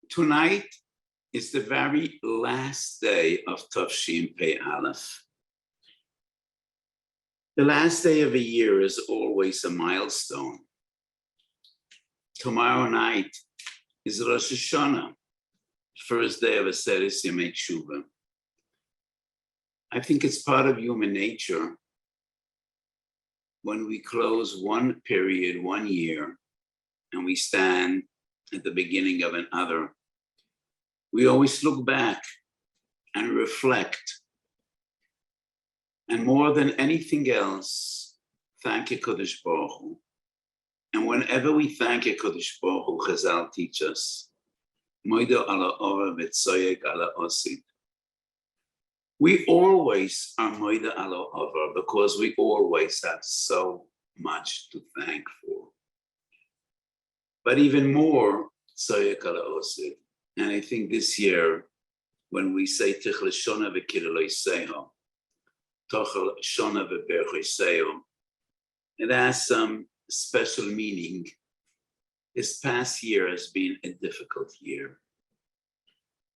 Tonight is the very last day of Tavshin Pei Aleph. The last day of a year is always a milestone. Tomorrow night is Rosh Hashanah, first day of Aseres Yemei Tshuva. I think it's part of human nature when we close one period, 1 year, and we stand at the beginning of another. We always look back and reflect. And more than anything else, thank HaKadosh Baruch Hu. And whenever we thank HaKadosh Baruch Hu, Chazal teach us, Moida ala ora v'tzoyek ala osid. We always are Moida ala ora because we always have so much to thank for. But even more, tzoyek ala osid. And I think this year, when we say Tichel Shona v'Kiriloiseho, Tochel Shona v'Berchoiseho, it has some special meaning. This past year has been a difficult year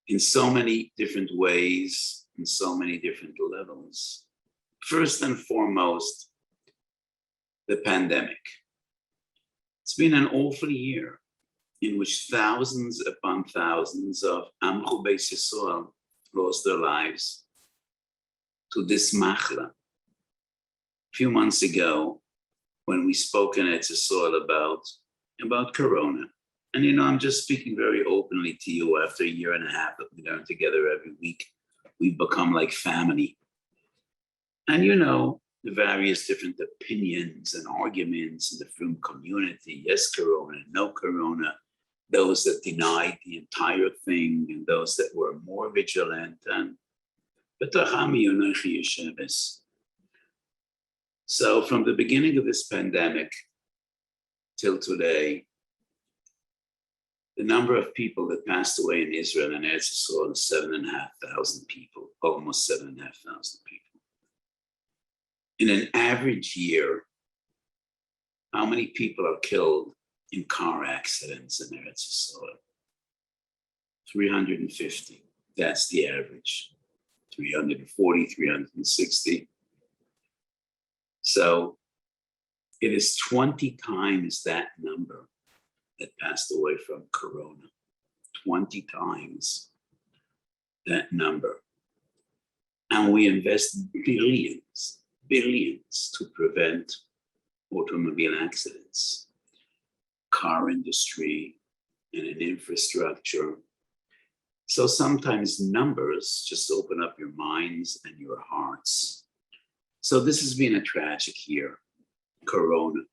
in so many different ways, in so many different levels. First and foremost, the pandemic. It's been an awful year in which thousands upon thousands of Amchu Beis Yisrael lost their lives to this machla. A few months ago, when we spoke in Eretz Yisrael about Corona, and I'm just speaking very openly to you after a year and a half that we learn together every week, we've become like family. And the various different opinions and arguments in the film community, yes Corona, no Corona, those that denied the entire thing and those that were more vigilant. So from the beginning of this pandemic till today, the number of people that passed away in Israel and Eretz Yisrael is 7,500 people, almost 7,500 people. In an average year, how many people are killed in car accidents in Eretz Yisrael? 350. That's the average. 340, 360. So it is 20 times that number that passed away from Corona. 20 times that number. And we invest billions to prevent automobile accidents, car industry, and an infrastructure. So sometimes numbers just open up your minds and your hearts. So this has been a tragic year, Corona.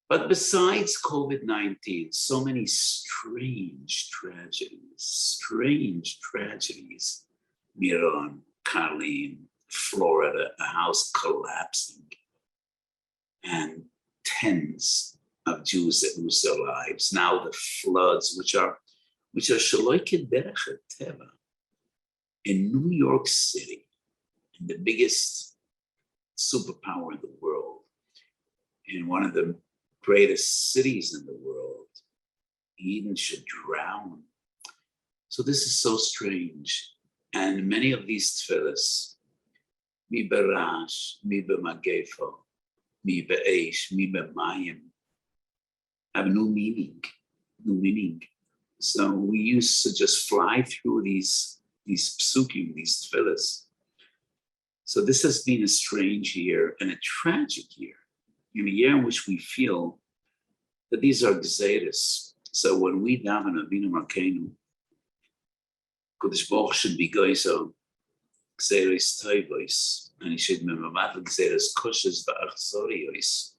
But besides COVID-19, so many strange tragedies. Miron, Carlin, Florida, a house collapsing, and tens of Jews that lose their lives. Now the floods, which are Shaloike Derech Teva in New York City, in the biggest superpower in the world, in one of the greatest cities in the world. Eden should drown. So this is so strange. And many of these tefillas, mi berash, mi b'magefo, mi be'esh, mi b'mayim, have no meaning. So we used to just fly through these psukim, these tefillas. So this has been a strange year and a tragic year, in a year in which we feel that these are gzeiros. So when we daven Avinu Malkeinu, Kodesh Baruch should be goizo gzeiros toivos, and he should memamat gzeiros koshes va'achzoriyos.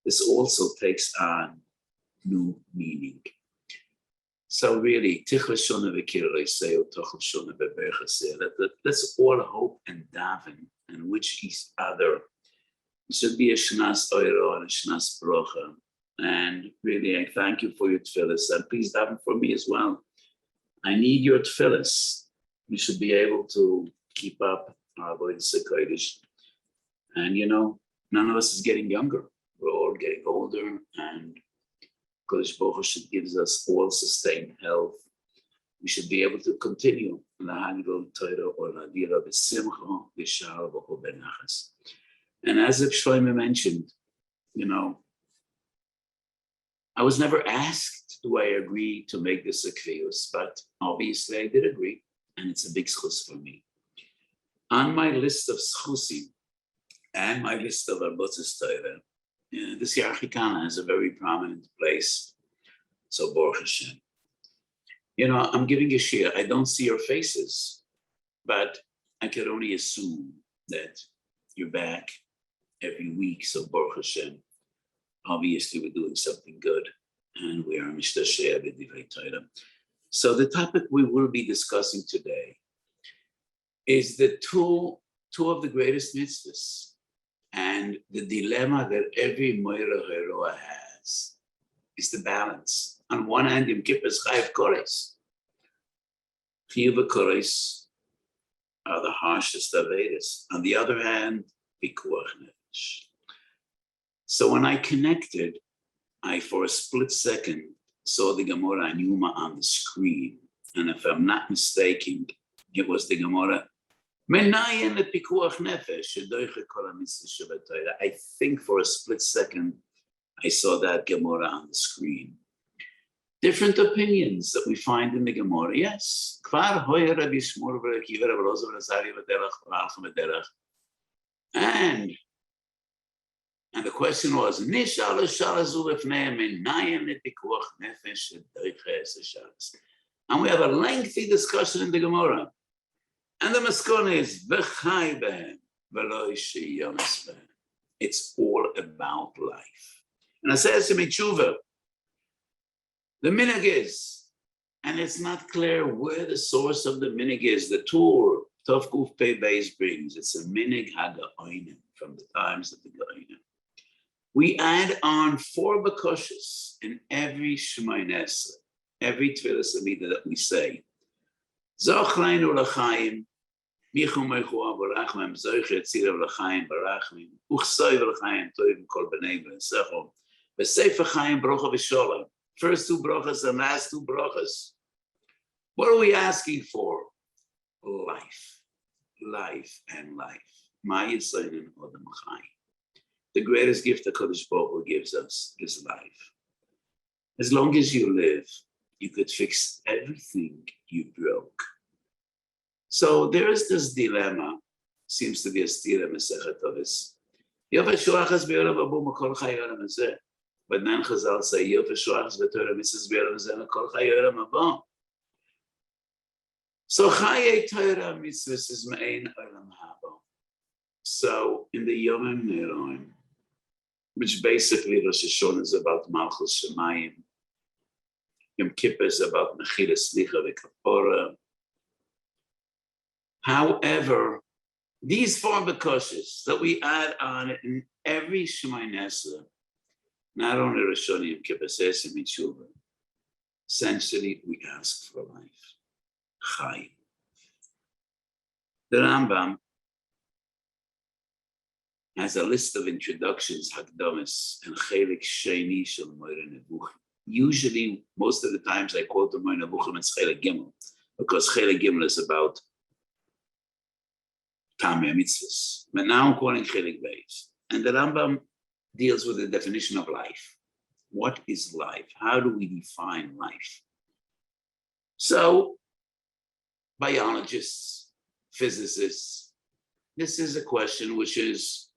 This also takes on new meaning. So really, Tichel Shona v'Kiriloiseho, Tochel Shona v'Berchoiseho. Let's all hope and daven and wish each other. It should be a Shnas Oiro and a Shnas Brocha. And really, I thank you for your tefillas. And please daven for me as well. I need your tefillas. We should be able to keep up our avodas HaKodesh. And none of us is getting younger. We're all getting older, and Kodesh Baruch Hu gives us all sustained health we should be able to continue. And as if Shlomo mentioned, I was never asked, do I agree to make this a kvius, but obviously I did agree, and it's a big schus for me. On my list of schusim and my list of arbotzes Torah, this Yarchikana has a very prominent place. So Baruch Hashem. I'm giving a shiur. I don't see your faces, but I can only assume that you're back every week. So Baruch Hashem. Obviously, we're doing something good, and we are mishtasheh b'divrei Torah. So the topic we will be discussing today is the two of the greatest mitzvahs, and the dilemma that every moira heroa has is the balance. On one hand, Yom Kippur is chayav koros. Chiyuv koros are the harshest of Vedas. On the other hand, pikuach nefesh. So when I connected, I for a split second saw the Gemara and Yuma on the screen, and if I'm not mistaken, it was the Gemara. I think for a split second, I saw that Gemara on the screen. Different opinions that we find in the Gemara, yes. And the question was, and we have a lengthy discussion in the Gemara. And the maskona is, it's all about life. And I says to me, tshuva, the minhag is, and it's not clear where the source of the minhag is. The Tur, Tov Kuf Pei Beis brings, it's a minhag haga'onim from the times of the Gaonim. We add on 4 bakushas in every Shemoneh Esrei, every Tfilas Amida that we say. Zochreinu l'chaim, michu meichu avarachmem, zoichet tzirav l'chaim barachmim, uchsoiv l'chaim toivim kol b'nei v'nesechom, v'sefer chaim brocha v'sholem. First 2 brochas and last 2 brochas. What are we asking for? Life, life, and life. Ma yisayin odem chai. The greatest gift that Kodesh Baruch Hu gives us is life. As long as you live, you could fix everything you broke. So there is this dilemma, seems to be a stira mesechet Tovis. But then Chazal say, so Chaye Torah mitzvahs is me'ein olam haba. So in the Yomim Neroim, which basically Rosh Hashanah is about Malchus Shemayim, Yom Kippur is about Mechila Slicha v'Kapora. However, these 4 bakushas that we add on in every Shemoneh Esrei, not only Rosh Hashanah, Yom Kippur, Sesim, and Tshuva, essentially we ask for life, Chayim. The Rambam has a list of introductions, Hakdamas, and Chelik Sheni Shel Moira Nevuchim. Usually, most of the times I quote the Moira Nevuchim, it's Chelik Gimel, because Chelik Gimel is about Tamei Mitzvahs. But now I'm quoting Chelik Beis. And the Rambam deals with the definition of life. What is life? How do we define life? So, biologists, physicists, this is a question which is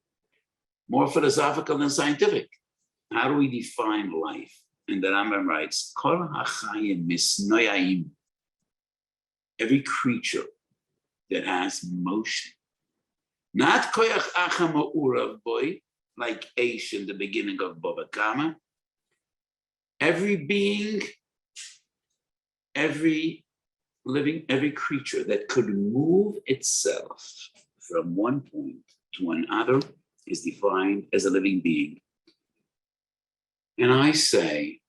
more philosophical than scientific. How do we define life? And the Rambam writes, Kol hachayim misnoyaim, every creature that has motion. Not koyach acham ha'urav boy, like Aish in the beginning of Bava Kama. Every being, every living, every creature that could move itself from one point to another is defined as a living being. And I say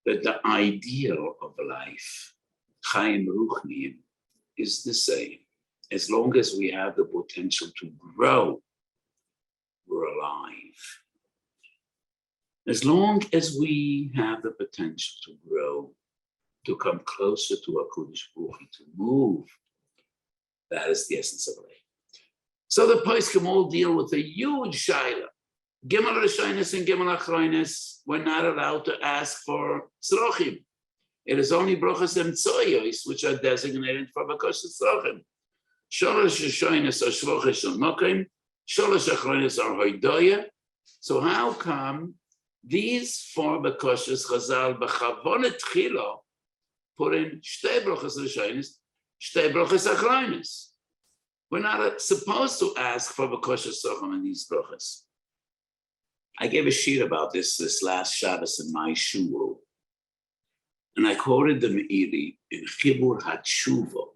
that the ideal of life, Chaim Ruchniim, is the same. As long as we have the potential to grow, we're alive. As long as we have the potential to grow, to come closer to HaKadosh Baruch Hu, to move. That is the essence of life. So the poskim all deal with a huge shaila. Gimel Rishonis and Gimel Achronis, we're not allowed to ask for tzrochim. It is only brachas and tzoyos which are designated for bakoshes tzrochim. Sholosh Rishonis are shloches shel mokim, sholosh Achronis are hoidoya. So how come these four bakoshes Chazal b'chavonet tchila put in shtei brachas Rishonis, shtei brachas Achronis? We're not supposed to ask for bakoshes tzrochim in these brachas. I gave a sheet about this last Shabbos in my Shiur, and I quoted the Meiri in Kippur HaTshuva.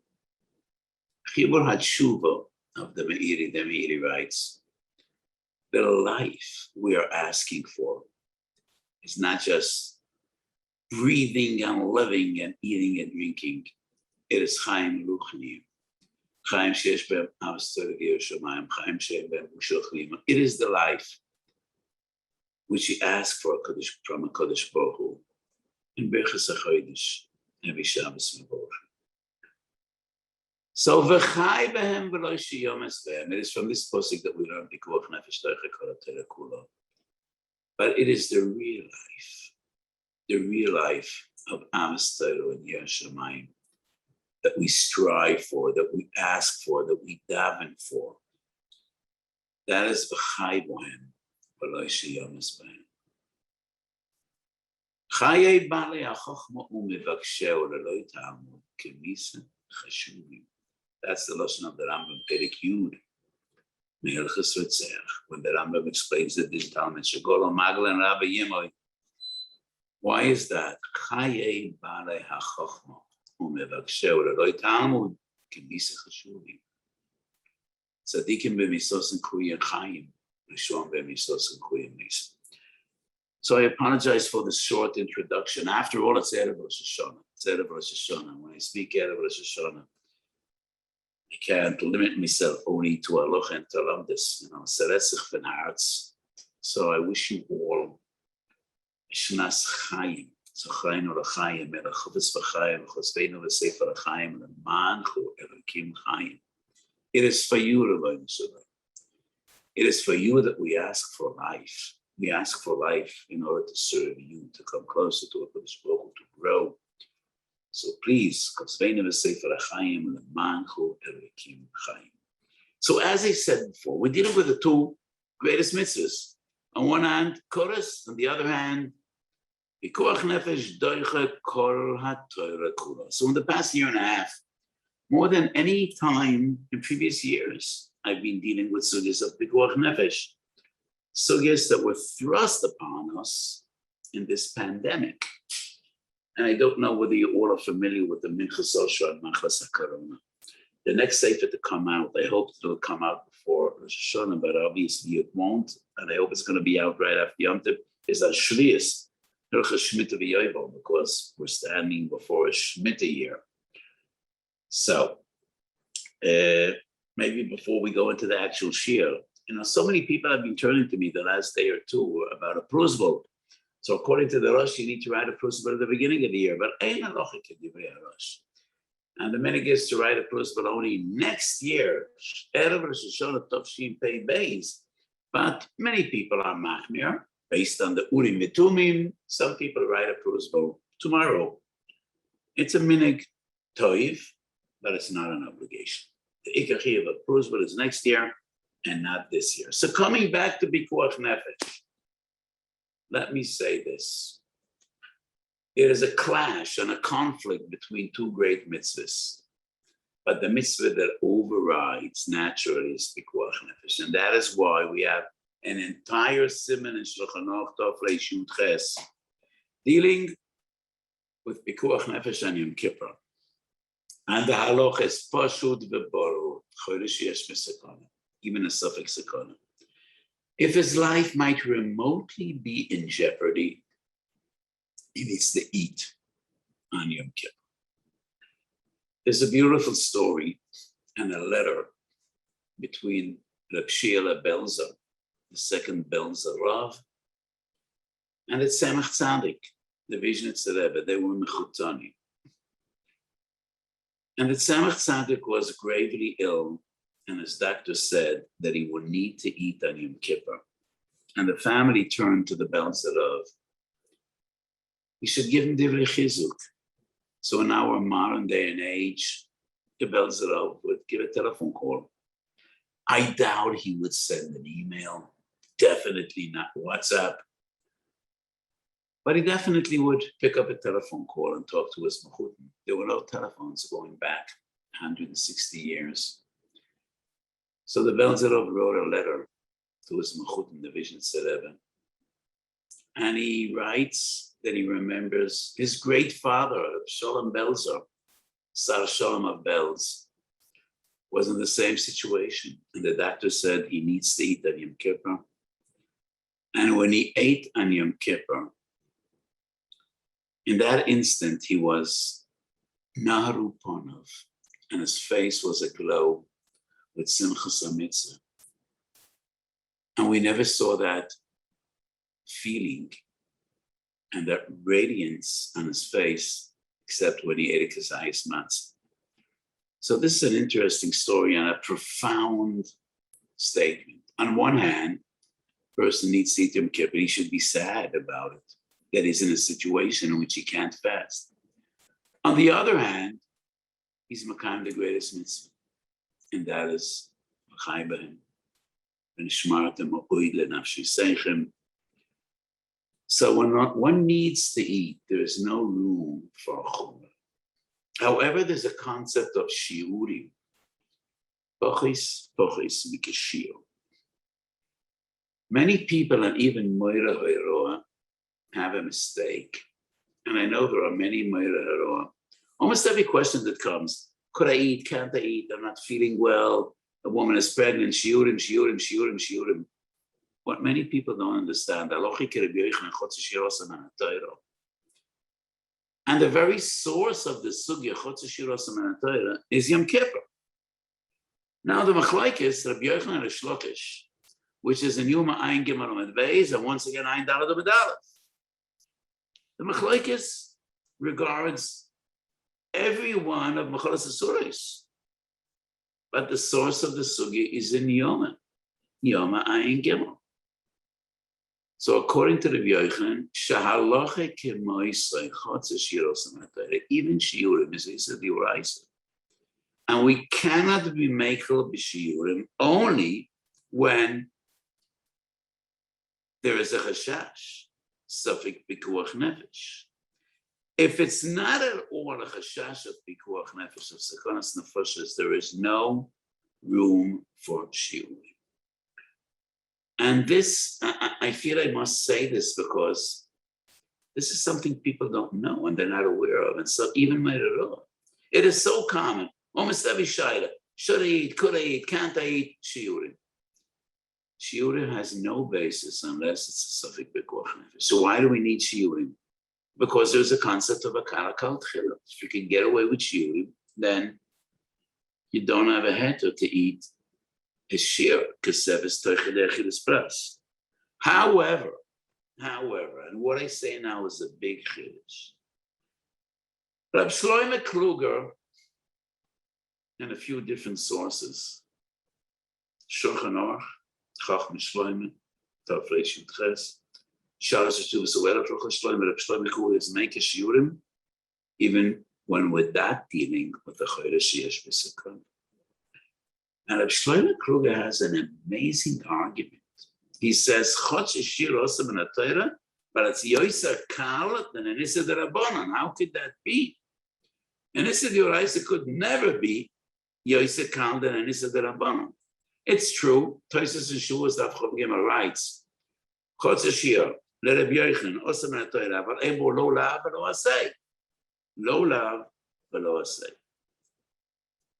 Kippur HaTshuva of the Meiri. The Meiri writes, the life we are asking for is not just breathing and living and eating and drinking. It is Chaim Luchnim. Chaim Shesh B'em Avstar Gershamayim, Chaim Shesh B'em Ushel Chlima. It is the life which he asked for from a Kodesh Baruch Hu in Berchas HaChodesh, every Shabbos Mevorach. So v'chai behem v'lo shiyomes behem. It is from this pasuk that we learn Pikuach Nefesh Toicha Kol HaTorah Kula. But it is the real life of Am Yisrael and Yerushalayim that we strive for, that we ask for, that we daven for. That is v'chai behem. חיי בעלי החוכמה ומבקשהו ללא יתעלמו כמיסה חשובים. That's the lesson of the Rambam Perek Yud, Me'ilchus Ritzeach, when the Rambam explains that this Talmud Shegolo Magla and Rabbi Yimoi. Why is that? חיי בעלי החוכמה ומבקשהו ללא יתעלמו כמיסה חשובים. צדיקים במיסוס וקרויים חיים. So I apologize for the short introduction. After all, it's Erev Rosh Hashanah. It's Erev Rosh Hashanah. When I speak Erev Rosh Hashanah, I can't limit myself only to Aloch and to Lamdis, Seretzich von Herz. So I wish you all Shnas Chaim, Zochaynu L'Chaim, Melechuvus V'Chaim, Chosveinu V'Sefer L'Chaim, L'Manchu Elokim Chaim. It is for you, Rabbi Yisrael. It is for you that we ask for life. We ask for life in order to serve you, to come closer to HaKadosh Baruch Hu, to grow. So please, so as I said before, we're dealing with the two greatest mitzvahs. On one hand, Koros, on the other hand, Pikuach Nefesh Doicha Kol HaTorah Kula. So in the past year and a half, more than any time in previous years, I've been dealing with sugyas of Pikuach Nefesh, sugyas that were thrust upon us in this pandemic. And I don't know whether you all are familiar with the Minchas Osha and Machlas HaKorona. The next sefer to come out, I hope it will come out before Rosh Hashanah, but obviously it won't. And I hope it's going to be out right after Yom Tov, is that Shlius, because we're standing before a Shemitah year. So, maybe before we go into the actual Shiur, so many people have been turning to me the last day or two about a prusbol. So according to the Rosh, you need to write a prusbol at the beginning of the year, but ein halacha k'divrei Rosh. And the minhag is to write a prusbol only next year, Erev Rosh Hashanah Tovshin Pei Beis. But many people are machmir, based on the Urim Vitumim. Some people write a prusbol tomorrow. It's a minhag toiv, but it's not an obligation. The Ikach of a prusbol is next year and not this year. So coming back to Pikuach Nefesh, let me say this. There is a clash and a conflict between two great mitzvahs, but the mitzvah that overrides naturally is Pikuach Nefesh, and that is why we have an entire siman in Shulchan Aruch Tov Reish Yud Ches dealing with Pikuach Nefesh and Yom Kippur. And the halach is pashut v'barur, chodesh yesh mesakana, even a suffix sakana. If his life might remotely be in jeopardy, he needs to eat on Yom Kippur. There's a beautiful story and a letter between Reb Shila Belzer, the second Belzer Rav, and it's Tzemach Tzaddik, the Vizhnitzer Rebbe. They were mechutani. And the Tzemach Tzaddik was gravely ill, and his doctor said that he would need to eat on Yom Kippur. And the family turned to the Belzerov. We should give him divrei chizuk. So in our modern day and age, the Belzerov would give a telephone call. I doubt he would send an email, definitely not WhatsApp. But he definitely would pick up a telephone call and talk to his mechutin. There were no telephones going back 160 years. So the Belzerov wrote a letter to his mechutin, the Vision Rebbe. And he writes that he remembers his great father, Shalom Belzer, Sar Shalom of Belz, was in the same situation. And the doctor said he needs to eat on Yom Kippur. And when he ate on Yom Kippur, in that instant, he was Naharu Ponov, and his face was aglow with Simchas HaMitzvah. And we never saw that feeling and that radiance on his face, except when he ate a Kazayas Matzah. So this is an interesting story and a profound statement. On one hand, a person needs to eat Yom Kippur, he should be sad about it, that he's in a situation in which he can't fast. On the other hand, he's Makam, the greatest mitzvah, and that is Machai B'hem. So when one needs to eat, there is no room for a chumrah. However, there's a concept of shiurim. Pochis mikashir. Many people, and even Moira Hoiroa, have a mistake. And I know there are many Moira Hoiroa. Almost every question that comes, could I eat, can't I eat, I'm not feeling well, a woman is pregnant, shiurim. What many people don't understand, and the very source of the sugya Chotze is Yom Kippur. Now the machlokes, Rabbi Yochanan and Shlokish, which is in Yuma Ayin Gimel Amud Beis, and once again Ayin Daled Amud Aleph. The machlokes regards every one of Mecholos Asuros, but the source of the sugya is in Yoma Ayin Gimel. So according to the Yochanan, Shahaloche Kemoisei Chotze Shiuros HaMatayre, even Shiurim is Isa D'Oraisa. And we cannot be Meichel B'Shiurim only when there is a Chashash, Safek Pikuach Nefesh. If it's not at all a Chashash of Pikuach Nefesh, of Sekonas Nefeshus, there is no room for Shiurim. And this, I feel I must say this because this is something people don't know and they're not aware of. And so even Meirah, it is so common. Almost every shayla, should I eat, could I eat, can't I eat, shiurim. Shiurim has no basis unless it's a safek b'koach nefesh. So why do we need shiurim? Because there's a concept of a kalakal tchila. If you can get away with shiurim, then you don't have a heter to eat a shiur, keseves toichadei achilas pras. However, and what I say now is a big chiddush. Rab Shloime Kluger, in a few different sources, Shulchan Aruch, Chachma Shloime, Tov Reish Yud Ches, Shalos Yeshuvas U'Elot Rab Shloime Kluger is make a shiurim, even when we're not dealing with the chodesh yesh b'sukah. And Reb Shloime Kluger has an amazing argument. He says, Chotze Shiuros HaMatayre, but it's Yoiser Kal than an Issa D'Rabbanan. How could that be? An Issa D'Oraisa could never be Yoiser Kal than an Issa D'Rabbanan. It's true. Toises and Shuas Daf Chov Gimel writes, Chotze Shiur, L'Reb Yochanan, Osa M'Atayre, Aval Ebo Lo Lav V'Lo Asay. Lo Lav V'Lo Asay.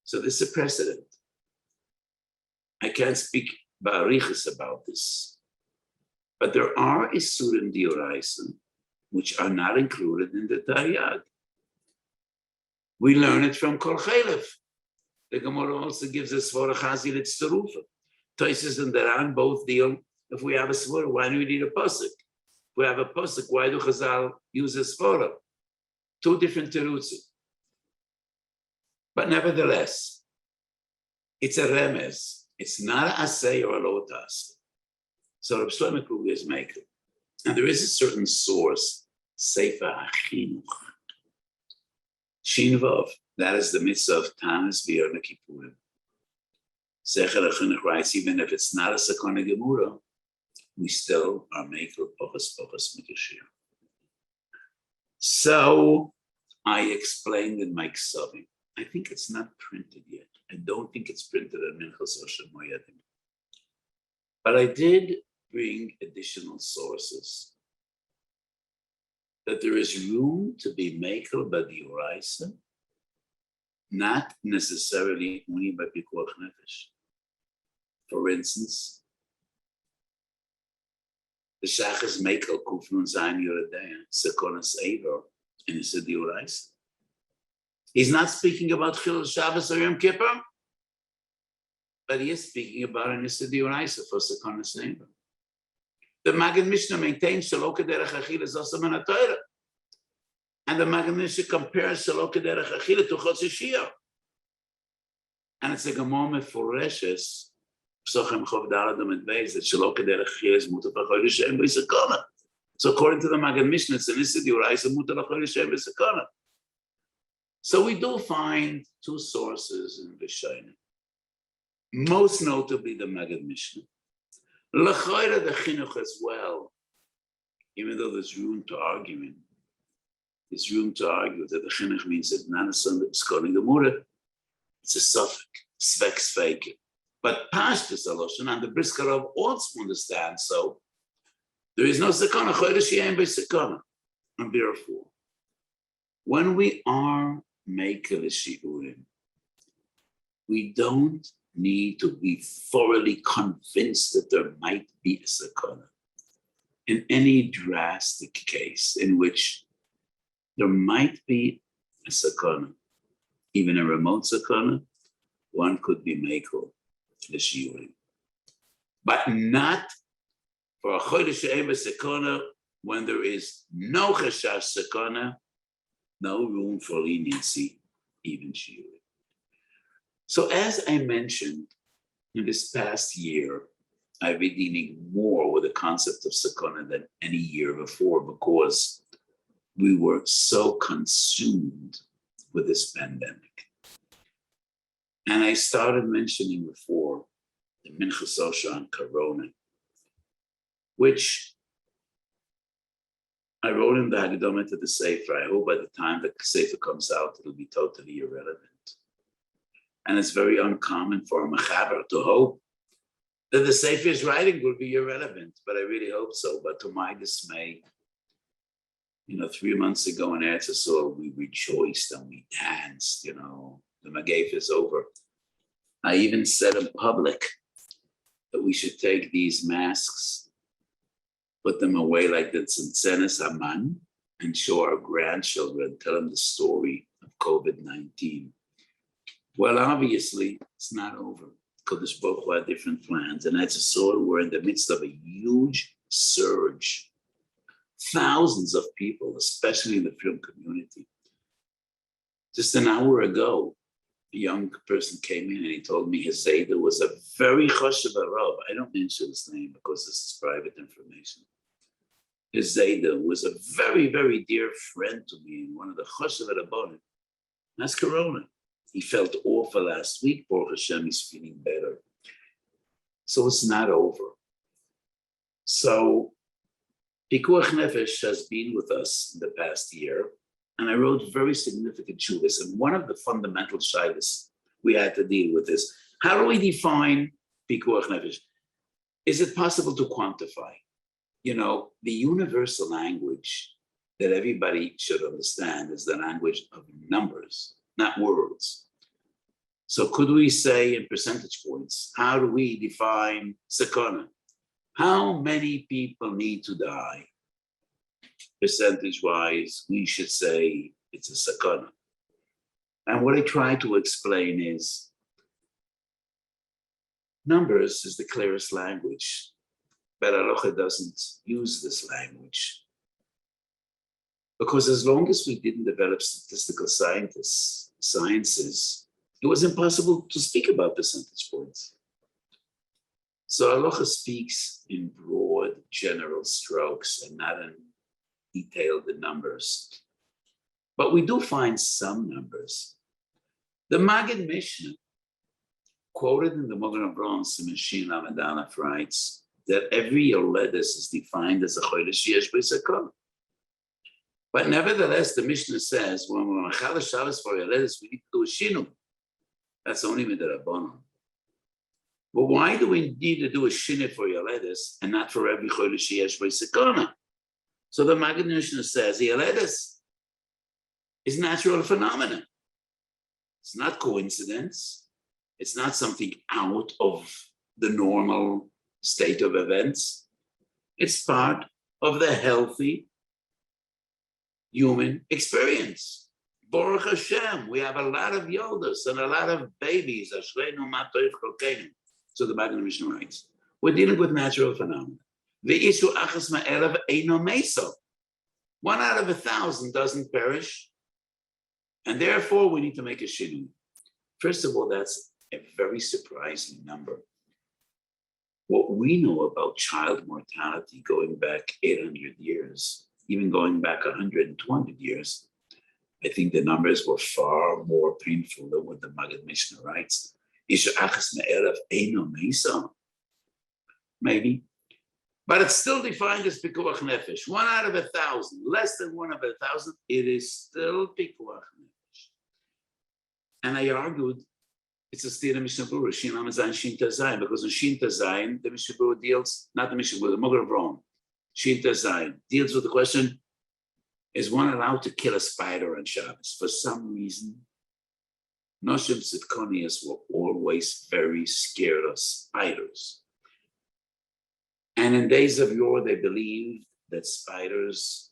So this is a precedent. I can't speak ba'arichas about this, but there are isurim d'oraisa which are not included in the Taryag. We learn it from Kol Chelev. The Gemara also gives us svara chazil tzterufa. Toises and Daran both deal. If we have a svara, why do we need a pasuk? If we have a pasuk, why do Chazal use a svara? Two different terutzim. But nevertheless, it's a remez. It's not a asay or a lotas. So Reb Shlomo Kruger is making. And there is a certain source, Sefer HaChinuch, Shin Vav. That is the mitzvah of Tanis B'Yom Kippurim. Sefer HaChinuch writes, even if it's not a Sakona Gemura, we still are making Pochas Mikashir. So I explained in my Ksavim. I think it's not printed yet. I don't think it's printed in Minchas Osher Moedim. But I did bring additional sources that there is room to be makel by the Uraisa, not necessarily only by Pikuach Nefesh. For instance, the Shach is makel Kufnun Zayin Yoredeya, Sekonas Eivor, and it's a the Uraisa. He's not speaking about Chilul Shabbos or Yom Kippur, but he is speaking about an Issa D'Oraisa for Sekonas Eivor. The Magen Mishnah maintains Shelo Kederech Achila Zosam and Torah. And the Magen Mishnah compares Shelo Kederech Achila to Chotz Shiur. And it's a Gemara Meforeshes, Psochem Chov Dalad Amid Beis, that Shelo Kederech Achila is Mutar L'Chol Yishem B'Sakona. So according to the Magen Mishnah, it's an Issa D'Oraisa Mutar L'Chol Yishem B'Sakona. So we do find two sources in Rishonim. Most notably the Magen Mishnah. L'chayra the chinuch as well, even though there's room to argue that the chinuch means that nanasan is calling the mura. It's a suffix, svek sveke. But pashtus aloshan and the Briskerov also understand so. There is no sakana chayra she'en by sakana. And therefore, when we are making a shiurim, we don't need to be thoroughly convinced that there might be a sakana. In any drastic case in which there might be a sakana, even a remote sakana, one could be makel the shiurim. But not for a chodesh she'en sakana when there is no chashash sakana, no room for leniency, even shiurim. So as I mentioned, in this past year, I've been dealing more with the concept of sakana than any year before because we were so consumed with this pandemic. And I started mentioning before the Minchas Osher on Corona, which I wrote in the Haggadah to the Sefer. I hope by the time the Sefer comes out, it'll be totally irrelevant. And it's very uncommon for a mechaber to hope that the Sefer's writing will be irrelevant, but I really hope so. But to my dismay, 3 months ago in Eretz Yisrael, we rejoiced and we danced, the Magef is over. I even said in public that we should take these masks, put them away like the Tzintzenes Haman, and show our grandchildren, tell them the story of COVID-19. Well, obviously, it's not over. Kodesh Baruch Hu had different plans. And as a sort, we're in the midst of a huge surge. Thousands of people, especially in the film community. Just an hour ago, a young person came in and he told me his Zayda was a very choshev Rav. I don't mention his name because this is private information. His Zayda was a very, very dear friend to me and one of the choshev Rabbanim. That's Corona. He felt awful last week. Baruch Hashem, he's feeling better. So it's not over. So Pikuach Nefesh has been with us in the past year, and I wrote very significant shuvas. And one of the fundamental shilas we had to deal with is, how do we define Pikuach Nefesh? Is it possible to quantify? The universal language that everybody should understand is the language of numbers, not words. So could we say in percentage points, how do we define sakana? How many people need to die? Percentage-wise, we should say it's a sakana. And what I try to explain is, numbers is the clearest language, but Halacha doesn't use this language. Because as long as we didn't develop statistical sciences, it was impossible to speak about percentage points. So halacha speaks in broad, general strokes and not in detailed numbers. But we do find some numbers. The Maggid Mishnah, quoted in the Magen Avraham Siman Shin Lamed Aleph, writes that every Yoledis is defined as a chodesh yesh b'sakon. But nevertheless, the Mishnah says when we're on Chalash Shabbos for Yoledis, we need to do a shinu. That's only midrabanan. But why do we need to do a shinu for Yoledis and not for every chodesh yesh b'sakon? So the Maggid Mishnah says Yoledis is natural phenomenon. It's not coincidence. It's not something out of the normal state of events. It's part of the healthy human experience. Baruch Hashem, we have a lot of yoldos and a lot of babies. So the Maggid Mishnah writes, we're dealing with natural phenomena. 1 out of 1,000 doesn't perish. And therefore, we need to make a shinu. First of all, that's a very surprising number. What we know about child mortality going back 800 years, even going back 100 years, I think the numbers were far more painful than what the Maggid Mishnah writes. Maybe. But it's still defined as pikuach nefesh. 1 out of 1,000, less than 1 out of 1,000, it is still pikuach nefesh. And I argued it's a state of Mishnah Berurah, Shin Lamed Zayin, Shin Tazayin, because in Shin Tazayin, the Mishnah Berurah deals, not the Mishnah Berurah, the Magen Avraham, Shin Tazayin, deals with the question, is one allowed to kill a spider on Shabbos? For some reason, Noshim Tzidkonias were always very scared of spiders. And in days of yore, they believed that spiders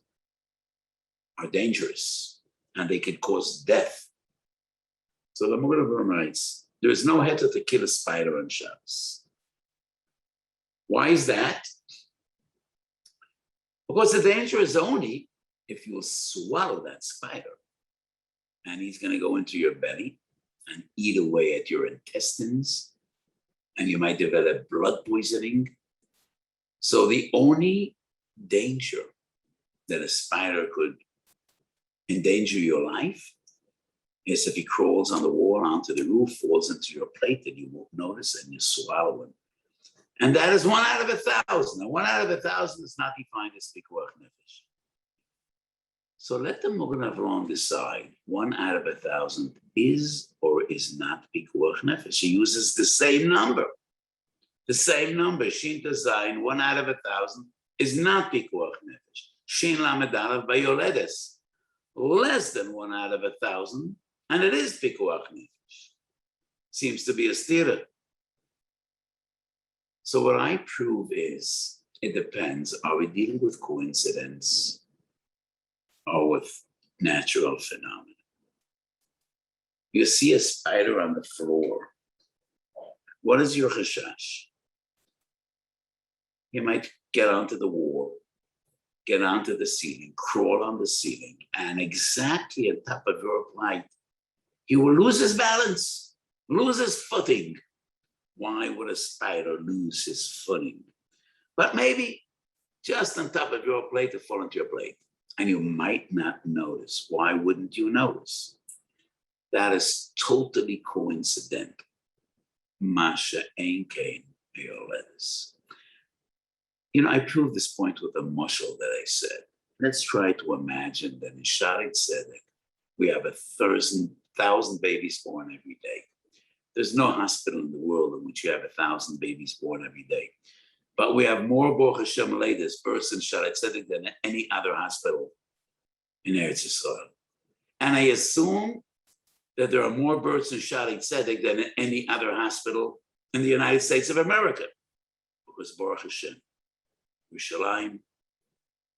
are dangerous and they could cause death. So the Magen Avraham writes, there is no heter to kill a spider on Shabbos. Why is that? Because the danger is only if you swallow that spider and he's going to go into your belly and eat away at your intestines, and you might develop blood poisoning. So the only danger that a spider could endanger your life is if he crawls on the wall onto the roof, falls into your plate, and you won't notice and you swallow him. And that is 1 out of 1,000. And 1 out of 1,000 is not defined as pikuach nefesh. So let the Magen Avraham decide 1 out of 1,000 is or is not pikuach nefesh. He uses the same number. The same number, Shin Tazayin, 1 out of 1,000 is not pikuach nefesh. Shin Lamed Aleph Bayoledes, less than 1 out of 1,000, and it is pikuach nefesh. Seems to be a stira. So what I prove is, it depends. Are we dealing with coincidence or with natural phenomena? You see a spider on the floor. What is your chashash? You might get onto the wall, get onto the ceiling, crawl on the ceiling, and exactly on top of your plate, he will lose his balance, lose his footing. Why would a spider lose his footing? But maybe just on top of your plate to fall into your plate, and you might not notice. Why wouldn't you notice? That is totally coincidental. Masha ein kain Yoledis. I proved this point with a mushal that I said. Let's try to imagine that in Shalit Tzedek, we have 1,000 babies born every day. There's no hospital in the world in which you have 1,000 babies born every day. But we have more Baruch Hashem ladies births in Shalit Tzedek than any other hospital in Eretz Yisrael. And I assume that there are more births in Shalit Tzedek than in any other hospital in the United States of America. Because Baruch Hashem, Yerushalayim,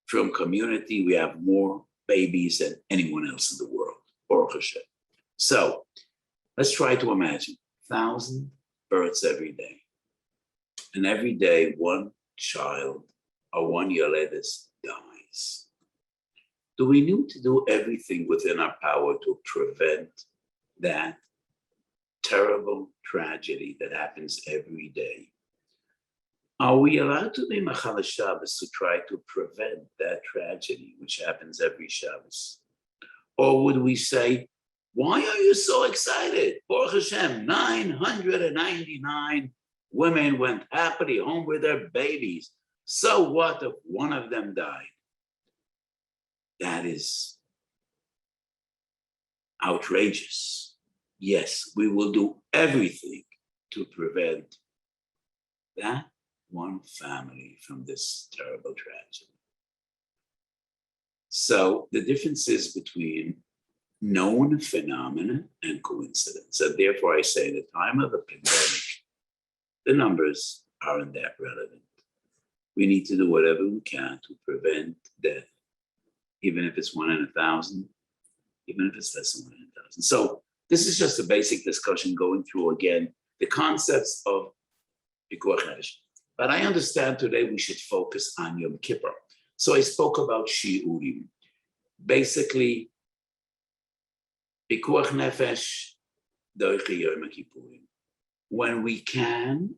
from community, we have more babies than anyone else in the world. Baruch Hashem. So let's try to imagine 1,000 births every day. And every day, one child or one Yoledis dies. Do we need to do everything within our power to prevent that? terrible tragedy that happens every day, are we allowed to be Machal Shabbos to try to prevent that tragedy, which happens every Shabbos? Or would we say, why are you so excited? Baruch Hashem, 999 women went happily home with their babies. So what if one of them died? That is outrageous. Yes, we will do everything to prevent that one family from this terrible tragedy. So the difference is between known phenomena and coincidence. And therefore I say, in the time of a pandemic, the numbers aren't that relevant. We need to do whatever we can to prevent death, even if it's 1 in 1,000, even if it's less than 1 in 1,000. So this is just a basic discussion going through again the concepts of Pikuach Nefesh. But I understand today we should focus on Yom Kippur. So I spoke about Shiurim. Basically, Pikuach Nefesh, Doichi Yom Kippurim. When we can,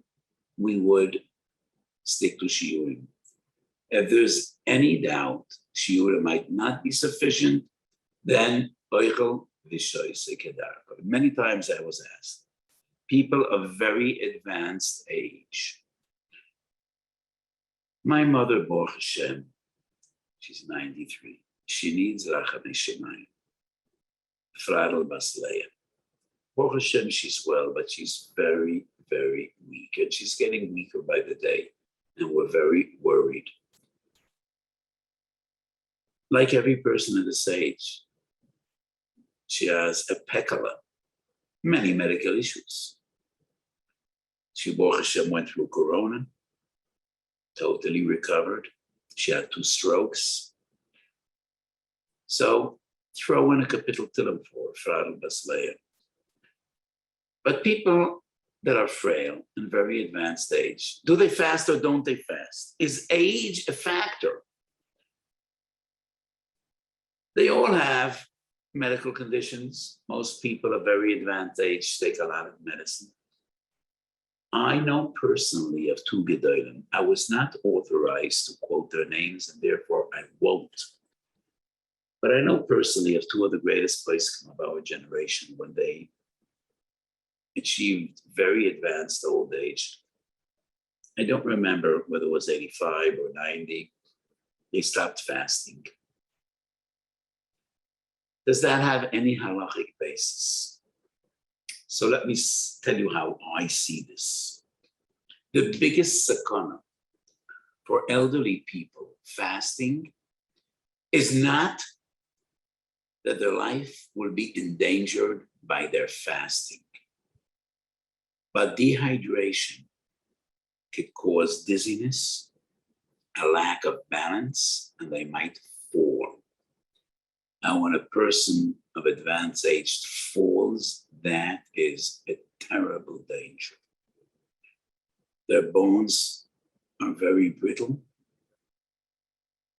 we would stick to Shiurim. If there's any doubt Shiurim might not be sufficient, then Oichel Vishoise Kedar. Many times I was asked, people of very advanced age. My mother, Baruch Hashem, she's 93. She needs Rachamei Shemayim. Fradel Basleya. Baruch Hashem, she's well, but she's very, very weak. And she's getting weaker by the day. And we're very worried. Like every person at this age, she has a pekala, many medical issues. She, Baruch Hashem, went through Corona, totally recovered. She had 2 strokes. So throw in a capital Tillim for Fradel Basleya. But people that are frail and very advanced age, do they fast or don't they fast? Is age a factor? They all have medical conditions. Most people are very advanced age, take a lot of medicine. I know personally of 2 Gedolim. I was not authorized to quote their names, and therefore I won't. But I know personally of 2 of the greatest Poskim of our generation when they achieved very advanced old age. I don't remember whether it was 85 or 90. They stopped fasting. Does that have any halachic basis? So let me tell you how I see this. The biggest sakana for elderly people fasting is not that their life will be endangered by their fasting, but dehydration could cause dizziness, a lack of balance, and they might fall. And when a person of advanced age falls, that is a terrible danger. Their bones are very brittle.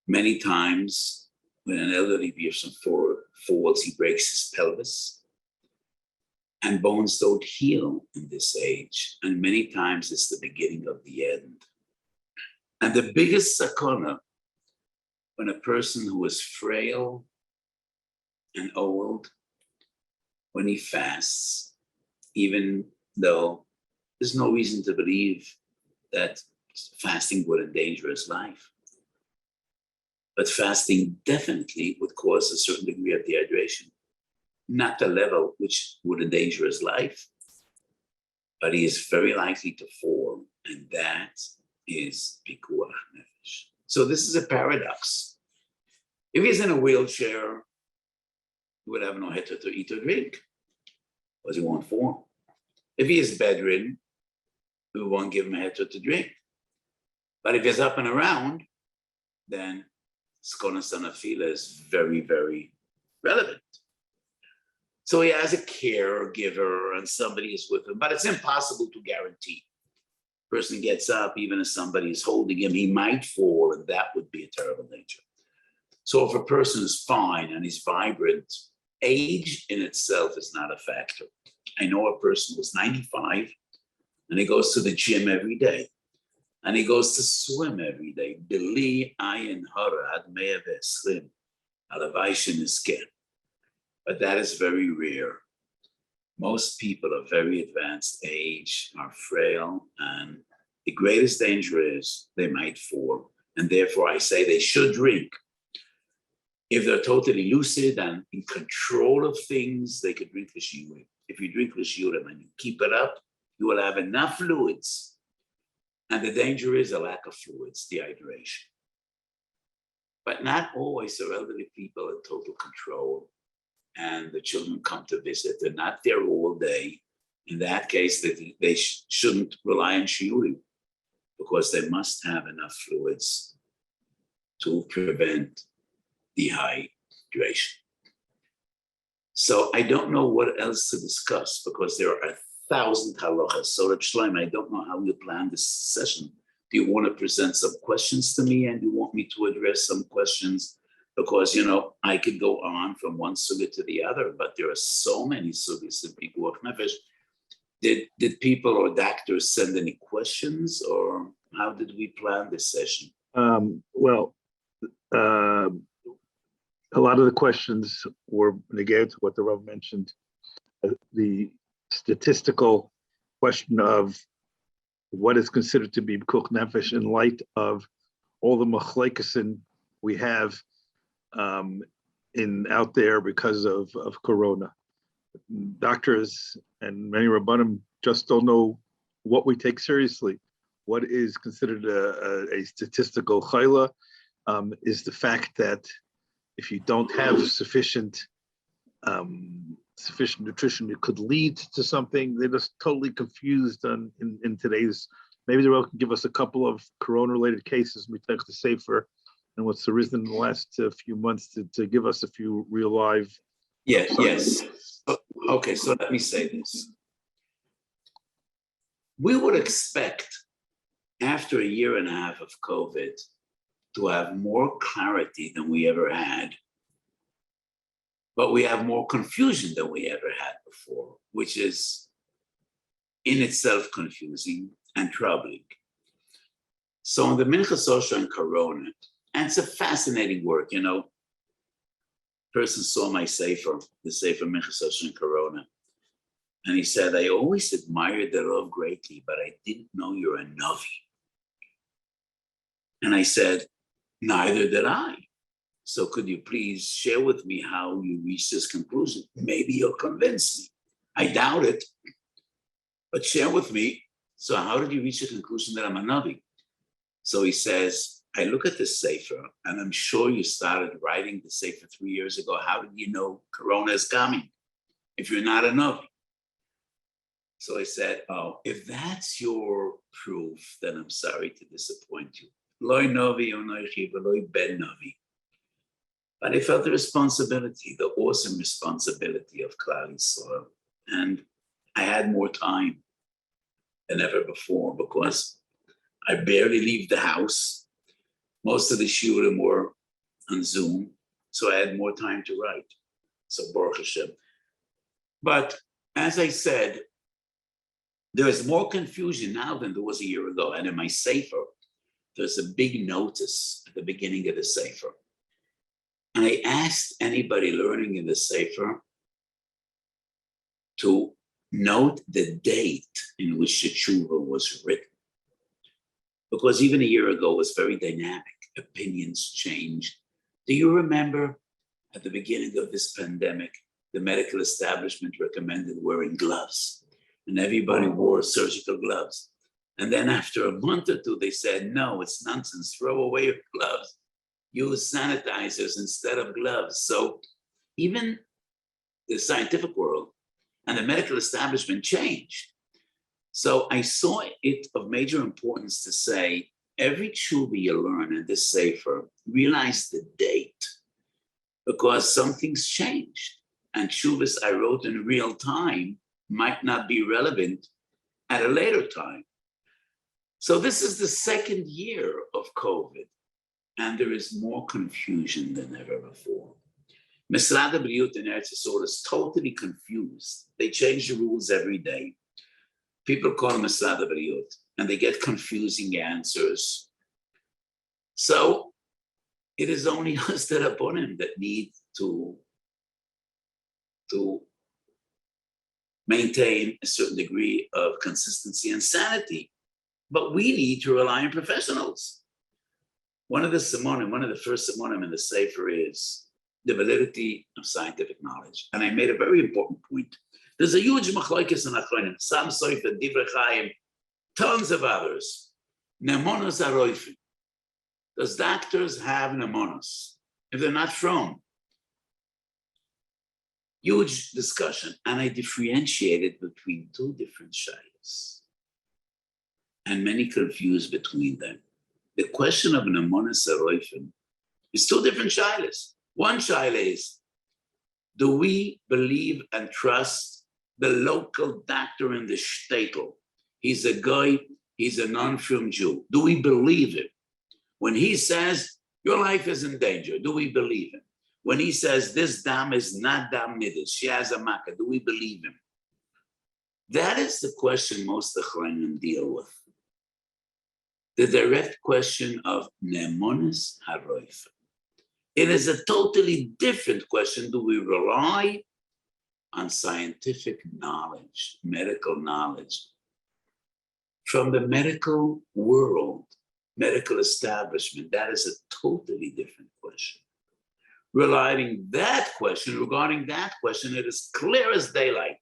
Many times, when an elderly person falls, he breaks his pelvis. And bones don't heal in this age. And many times it's the beginning of the end. And the biggest sakana when a person who is frail and old, when he fasts, even though there's no reason to believe that fasting would endanger his life. But fasting definitely would cause a certain degree of dehydration. Not the level which would endanger his life, but he is very likely to fall, and that is Pikuach Nefesh. So this is a paradox. If he's in a wheelchair, he would have no heter to eat or drink, because he won't fall. If he is bedridden, we won't give him a heter to drink. But if he's up and around, then Skonas Anafila is very, very relevant. So he has a caregiver and somebody is with him, but it's impossible to guarantee. Person gets up, even if somebody is holding him, he might fall, and that would be a terrible danger. So if a person is fine and he's vibrant, age in itself is not a factor. I know a person who's 95 and he goes to the gym every day and he goes to swim every day. Bili ayin hara ad 120 halavai shenizkeh. But that is very rare. Most people of very advanced age are frail, and the greatest danger is they might fall. And therefore, I say they should drink. If they're totally lucid and in control of things, they could drink the Shiur. If you drink the Shiur and you keep it up, you will have enough fluids. And the danger is a lack of fluids, dehydration. But not always the elderly people in total control, and the children come to visit. They're not there all day. In that case, they shouldn't rely on Shiur because they must have enough fluids to prevent dehydration. So I don't know what else to discuss because there are 1,000 halachas. So Reb Shlomo, I don't know how you plan this session. Do you want to present some questions to me and you want me to address some questions? Because, I could go on from one sugya to the other, but there are so many sugyas in Pikuach Nefesh. Did people or doctors send any questions, or how did we plan this session? A lot of the questions were negated to what the Rav mentioned. The statistical question of what is considered to be Pikuach Nefesh in light of all the machlekes we have out there because of Corona. Doctors and many Rabbanim just don't know what we take seriously. What is considered a statistical chayla is the fact that if you don't have sufficient nutrition, it could lead to something. They're just totally confused in today's. Maybe the Rav can give us a couple of Corona-related cases. We take the safer and what's arisen in the last few months to give us a few real live. Yes. Okay, so let me say this. We would expect, after a year and a half of COVID, to have more clarity than we ever had. But we have more confusion than we ever had before, which is in itself confusing and troubling. So in the Minchas Osher and Corona, and it's a fascinating work, person saw my sefer, the sefer Minchas Osher and Corona, and he said, I always admired the Rav greatly, but I didn't know you're a Navi. And I said, neither did I. So could you please share with me how you reached this conclusion? Maybe you'll convince me. I doubt it, but share with me. So how did you reach the conclusion that I'm a Navi? So he says, I look at this sefer, and I'm sure you started writing the sefer 3 years ago. How did you know Corona is coming if you're not a Navi? So I said, if that's your proof, then I'm sorry to disappoint you. Loi Navi onoichi v'loi ben Navi. But I felt the responsibility, the awesome responsibility of Klal Yisrael. And I had more time than ever before because I barely leave the house. Most of the shiurim were on Zoom, so I had more time to write. So Baruch Hashem. But as I said, there is more confusion now than there was a year ago. And in my sefer, there's a big notice at the beginning of the sefer. And I asked anybody learning in the sefer to note the date in which the tshuva was written. Because even a year ago, it was very dynamic. Opinions changed. Do you remember at the beginning of this pandemic, the medical establishment recommended wearing gloves, and everybody wore surgical gloves. And then after a month or two, they said, no, it's nonsense, throw away your gloves. Use sanitizers instead of gloves. So even the scientific world and the medical establishment changed. So I saw it of major importance to say, every tshuva you learn in this sefer, realize the date, because some things changed. And tshuvas I wrote in real time might not be relevant at a later time. So this is the second year of COVID, and there is more confusion than ever before. Misrad HaBriyut in Eretz Yisrael is totally confused. They change the rules every day. People call them Misrad HaBriyut, and they get confusing answers. So it is only us that are upon him that need to maintain a certain degree of consistency and sanity. But we need to rely on professionals. One of the first simonim in the Sefer is the validity of scientific knowledge. And I made a very important point. There's a huge machlokes in Achronim, Sam Sofer, Divrei Chaim, tons of others. Nemonos aroifim. Does doctors have nemonos? If they're not from? Huge discussion. And I differentiated between two different shaylas. And many confused between them. The question of nemonos aroifim is two different shaylas. One shayla is, do we believe and trust the local doctor in the shtetl? He's a guy, he's a non-frum Jew. Do we believe him? When he says, your life is in danger, do we believe him? When he says, this dam is not dam nidus, she has a makkah, do we believe him? That is the question most Achronim deal with. The direct question of nemonis haroif. It is a totally different question. Do we rely on scientific knowledge, medical knowledge, from the medical world, medical establishment? That is a totally different question. Regarding that question, it is clear as daylight.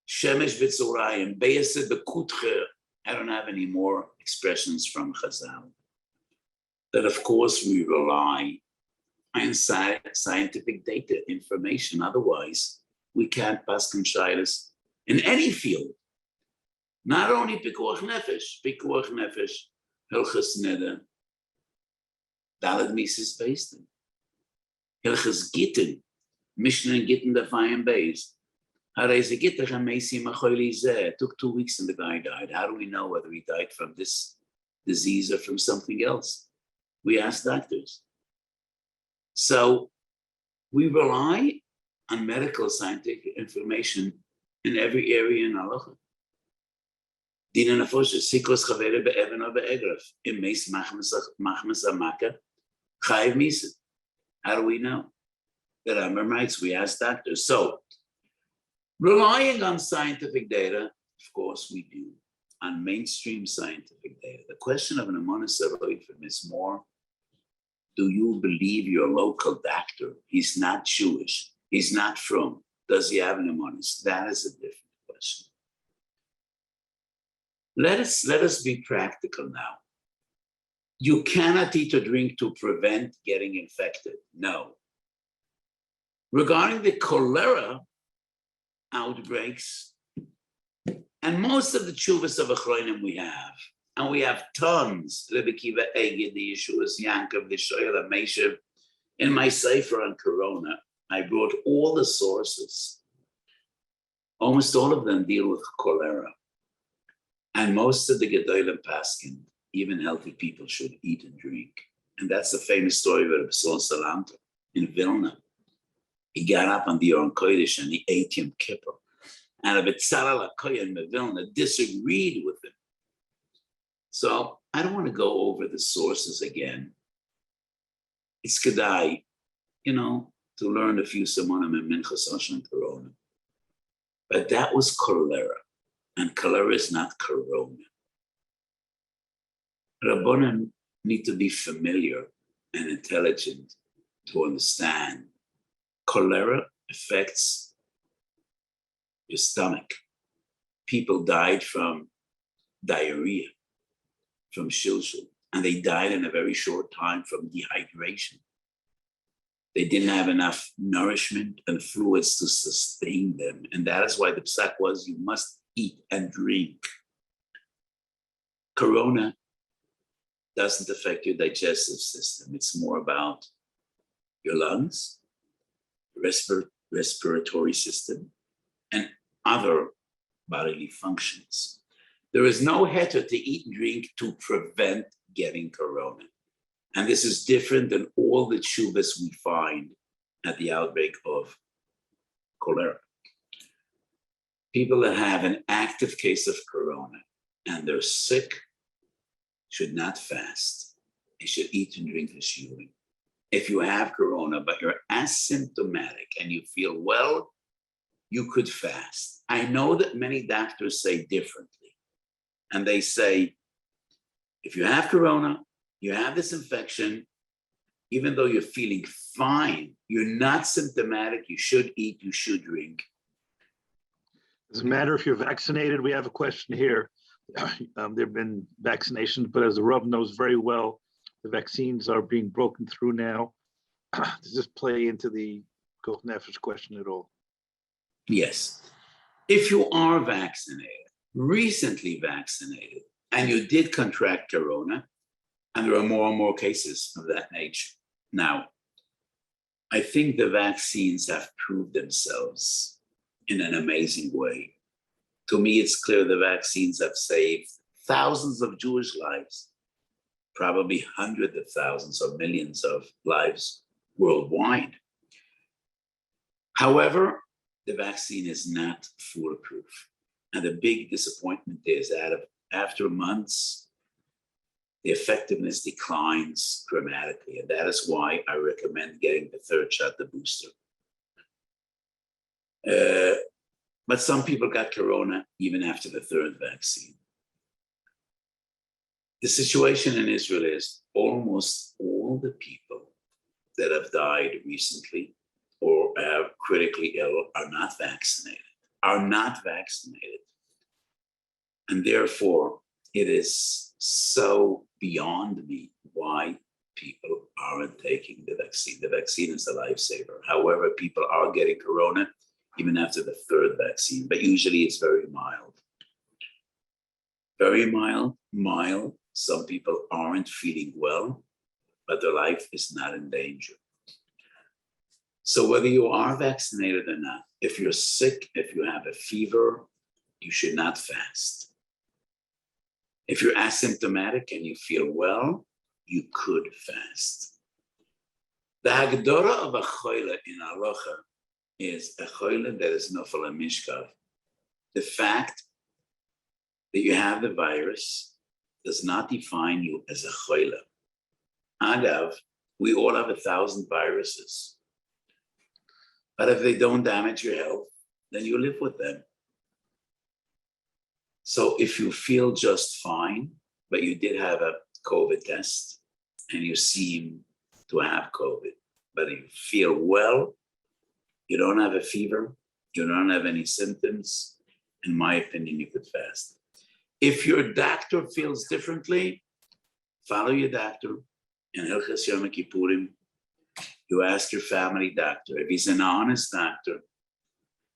Shemesh v'tzorayim, be'esed b'kutcher. I don't have any more expressions from Chazal. That of course we rely on scientific data, information. Otherwise, we can't pass shaylas in any field. Not only pikuach nefesh, hilchas neder, dalad mises based in. Hilchas gittin, Mishnah and gittin the fayim beis. It took 2 weeks and the guy died. How do we know whether he died from this disease or from something else? We ask doctors. So we rely on medical scientific information in every area in halacha. Dina nefoshes, sikos chavere be'even or be'egraf. Im meis machmas amaka, chayiv misid. How do we know? The Rambam writes, we ask doctors. So, relying on scientific data, of course we do, on mainstream scientific data. The question of an amonis aroifim is more, do you believe your local doctor? He's not Jewish. He's not from. Does he have an amonis? That is a different question. Let us be practical now. You cannot eat or drink to prevent getting infected. No. Regarding the cholera outbreaks, and most of the tshuvas of Achronim we have, and we have tons, Rebbe Kiva Eged, the Yeshuas Yankov, the Shoyel Meshev. In my Sefer on Corona, I brought all the sources. Almost all of them deal with cholera. And most of the Gedolim Paskin, even healthy people should eat and drink. And that's the famous story of Rebbe Sol Salanter in Vilna. He got up on the Yom Kodesh and he ate Yom Kippur. And Rebbe Tzalal HaKoyen in Vilna disagreed with him. So I don't want to go over the sources again. It's kedai, to learn a few simonim in Minchas Osher and Corona. But that was cholera. And cholera is not corona. Rabbanan need to be familiar and intelligent to understand. Cholera affects your stomach. People died from diarrhea, from shilshul, and they died in a very short time from dehydration. They didn't have enough nourishment and fluids to sustain them. And that is why the psak was, you must eat and drink. Corona doesn't affect your digestive system. It's more about your lungs, respiratory system, and other bodily functions. There is no heter to eat and drink to prevent getting corona. And this is different than all the tshuvas we find at the outbreak of cholera. People that have an active case of corona and they're sick should not fast. They should eat and drink the shiur. If you have corona, but you're asymptomatic and you feel well, you could fast. I know that many doctors say differently. And they say, if you have corona, you have this infection, even though you're feeling fine, you're not symptomatic, you should eat, you should drink. Doesn't matter if you're vaccinated. We have a question here. There have been vaccinations, but as the Rav knows very well, the vaccines are being broken through now. Does this play into the Koch Nefesh question at all? Yes. If you are vaccinated, recently vaccinated, and you did contract corona, and there are more and more cases of that nature. Now, I think the vaccines have proved themselves in an amazing way. To me, it's clear the vaccines have saved thousands of Jewish lives, probably hundreds of thousands or millions of lives worldwide. However, the vaccine is not foolproof. And the big disappointment is that after months, the effectiveness declines dramatically. And that is why I recommend getting the third shot, the booster. But some people got corona even after the third vaccine. The situation in Israel is almost all the people that have died recently or are critically ill are not vaccinated. And therefore, it is so beyond me why people aren't taking the vaccine. The vaccine is a lifesaver. However, people are getting corona even after the third vaccine, but usually it's very mild. Very mild. Some people aren't feeling well, but their life is not in danger. So whether you are vaccinated or not, if you're sick, if you have a fever, you should not fast. If you're asymptomatic and you feel well, you could fast. The Hagdara of a choile in halacha is a choile that is nofel mishkav. The fact that you have the virus does not define you as a choile. Agav, we all have 1,000 viruses. But if they don't damage your health, then you live with them. So if you feel just fine, but you did have a COVID test and you seem to have COVID, but you feel well, you don't have a fever, you don't have any symptoms, in my opinion, you could fast. If your doctor feels differently, follow your doctor. In Hilchas Yom Kippurim, you ask your family doctor. If he's an honest doctor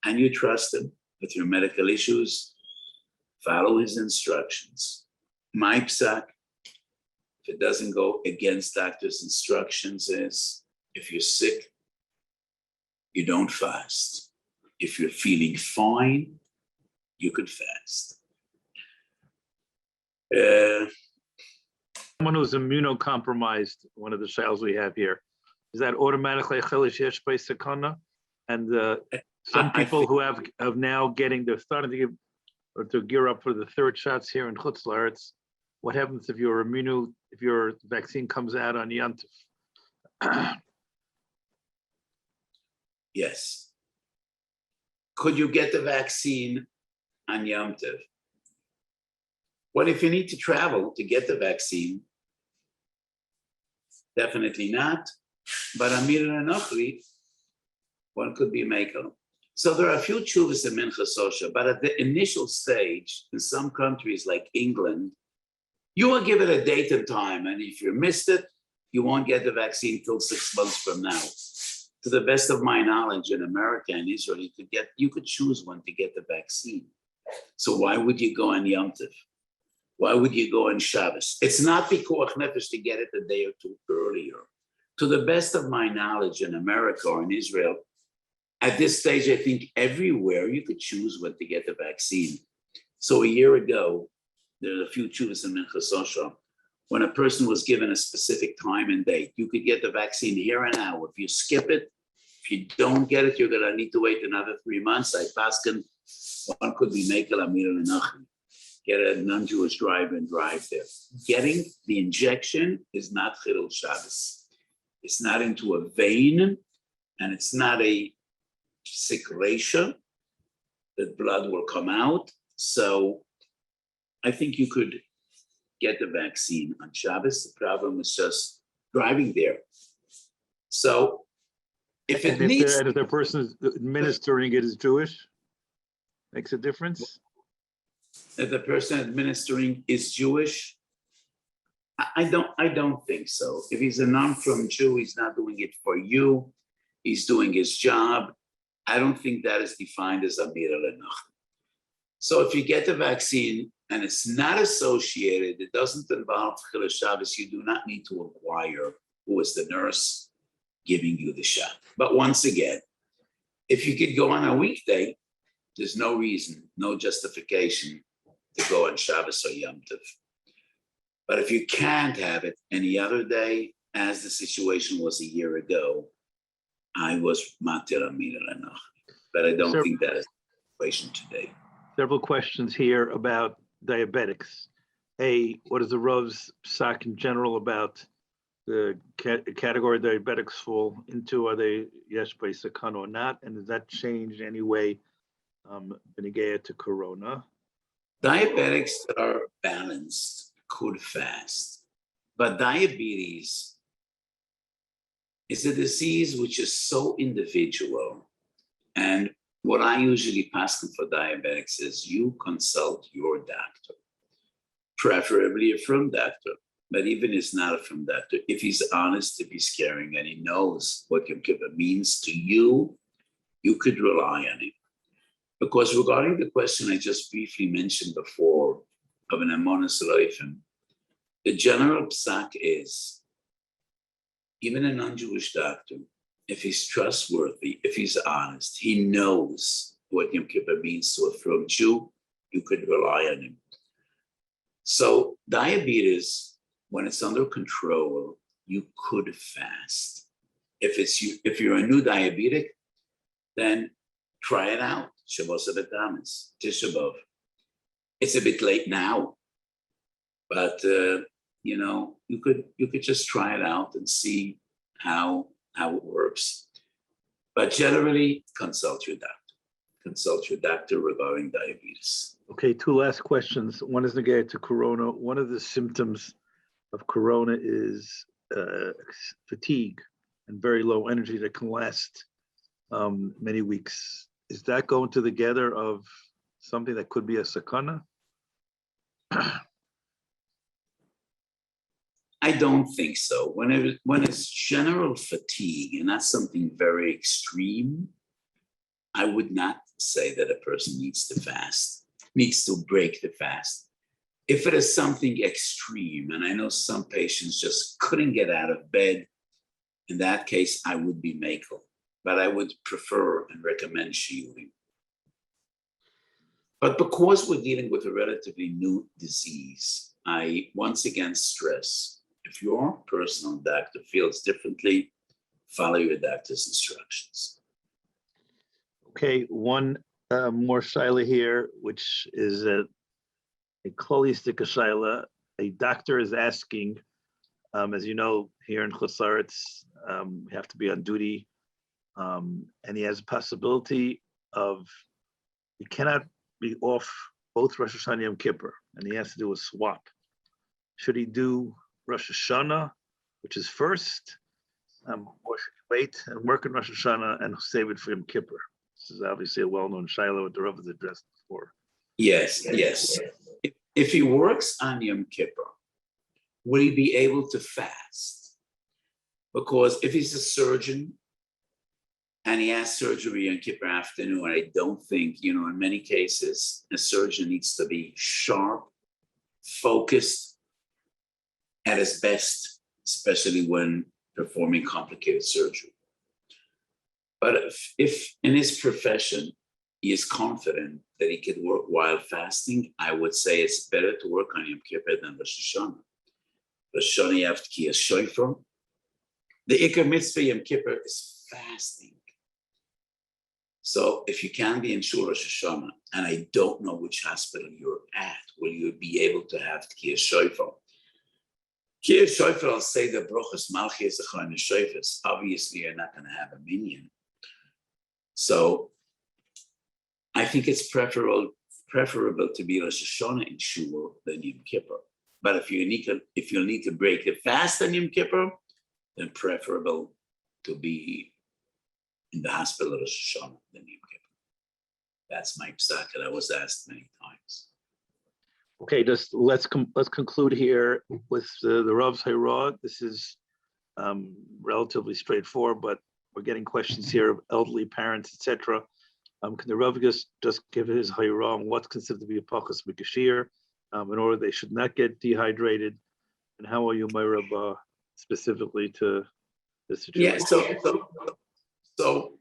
and you trust him with your medical issues, follow his instructions. My psak, if it doesn't go against doctor's instructions, is if you're sick, you don't fast. If you're feeling fine, you could fast. Someone who's immunocompromised, one of the shails we have here, is that automatically chilish yesh by sakana? And some people who have now they're starting to give or to gear up for the third shots here in Chutz La'aretz. What happens if your vaccine comes out on Yontif? Yes. Could you get the vaccine on Yom Tov? Well, if you need to travel to get the vaccine, definitely not. But Amir and Anochri, one could be Mekel. So there are a few tshuvas in Mincha Sosha, but at the initial stage, in some countries like England, you will give it a date and time. And if you missed it, you won't get the vaccine till 6 months from now. To the best of my knowledge, in America and Israel, you could choose when to get the vaccine. So why would you go on Yom Tov? Why would you go on Shabbos? It's not pikuach nefesh to get it a day or two earlier. To the best of my knowledge, in America or in Israel, at this stage, I think everywhere you could choose when to get the vaccine. So a year ago, there are a few tshuvas in Mincha Sosha. When a person was given a specific time and date, you could get the vaccine here and now. If you skip it, If you don't get it, you're going to need to wait another 3 months. I paskin, one could be Mekel Amir Lenachim. Get a non-Jewish driver and drive there. Getting the injection is not Chilul Shabbos. It's not into a vein, and it's not a secretion that blood will come out. So I think you could get the vaccine on Shabbos. The problem is just driving there. So if it needs... And if the person administering it is Jewish, makes a difference? If the person administering is Jewish, I don't think so. If he's a non-from Jew, he's not doing it for you. He's doing his job. I don't think that is defined as Amir Lenach. So if you get the vaccine and it's not associated, it doesn't involve Chilul Shabbos, you do not need to inquire who is the nurse giving you the shot. But once again, if you could go on a weekday, there's no reason, no justification to go on Shabbos or Yom Tov. But if you can't have it any other day, as the situation was a year ago, I was Matir Amir Lenach. But I don't think that is the situation today. Several questions here about diabetics. A, what is the Rav's psak in general about the category diabetics fall into? Are they yesh by sakana or not? And does that change in any way benigea to corona? Diabetics that are balanced could fast, but diabetes is a disease which is so individual. And what I usually pass for diabetics is you consult your doctor, preferably a from doctor, but even if it's not a from doctor, if he's honest, if he's caring, and he knows what Yom Kippur means to you, you could rely on him. Because regarding the question I just briefly mentioned before of an Amonis Leifim, the general psak is, even a non-Jewish doctor, if he's trustworthy, if he's honest, he knows what Yom Kippur means to a from Jew, you could rely on him. So diabetes, when it's under control, you could fast. If you're a new diabetic, then try it out. Shabbos B'Tamis, Tisha B'Av. It's a bit late now, but you could just try it out and see how it works. But generally, consult your doctor. Consult your doctor regarding diabetes. Okay, two last questions. One is negated to corona. One of the symptoms of corona is fatigue and very low energy that can last many weeks. Is that going together of something that could be a sakana? I don't think so. When it's general fatigue and not something very extreme, I would not say that a person needs to fast, needs to break the fast. If it is something extreme, and I know some patients just couldn't get out of bed, in that case, I would be makel, but I would prefer and recommend shiurim. But because we're dealing with a relatively new disease, I once again stress, if your personal doctor feels differently, follow your doctor's instructions. Okay, one more shaila here, which is a klolistic shaila. A doctor is asking, as you know, here in Chosaretz, we have to be on duty, and he has a possibility of, he cannot be off both Rosh Hashanah and Yom Kippur, and he has to do a swap. Should he do Rosh Hashanah, which is first, or should he wait and work in Rosh Hashanah and save it for Yom Kippur? This is obviously a well-known shaila what the Rav has addressed before. Yes. If he works on Yom Kippur, will he be able to fast? Because if he's a surgeon and he has surgery on Kippur afternoon, I don't think, in many cases, a surgeon needs to be sharp, focused, at his best, especially when performing complicated surgery. But if in his profession, he is confident that he could work while fasting, I would say it's better to work on Yom Kippur than Rosh Hashanah. Rosh Hashanah, you have to kiyas shofar. The Ikar mitzvah Yom Kippur is fasting. So if you can be in Shul Rosh Hashanah, and I don't know which hospital you're at, will you be able to have Tkiyah Shofar? Tkiyah Shofar, I'll say the Brochus Malchi Zechon Shofars. Obviously, you're not going to have a minyan. So I think it's preferable to be Rosh Hashanah in Shul than Yom Kippur. But if you'll need to break the fast on Yom Kippur, then preferable to be in the hospital of Rosh Hashanah than Yom Kippur. That's my psak, and I was asked many times. Okay, just let's conclude here with the Rav's Hayrah. This is relatively straightforward, but we're getting questions here of elderly parents, etc. Can the Rav just give his Hayrah on what's considered to be a pachas mikashir, in order they should not get dehydrated, and how are you, my Rabbah, specifically to this situation? Yeah, so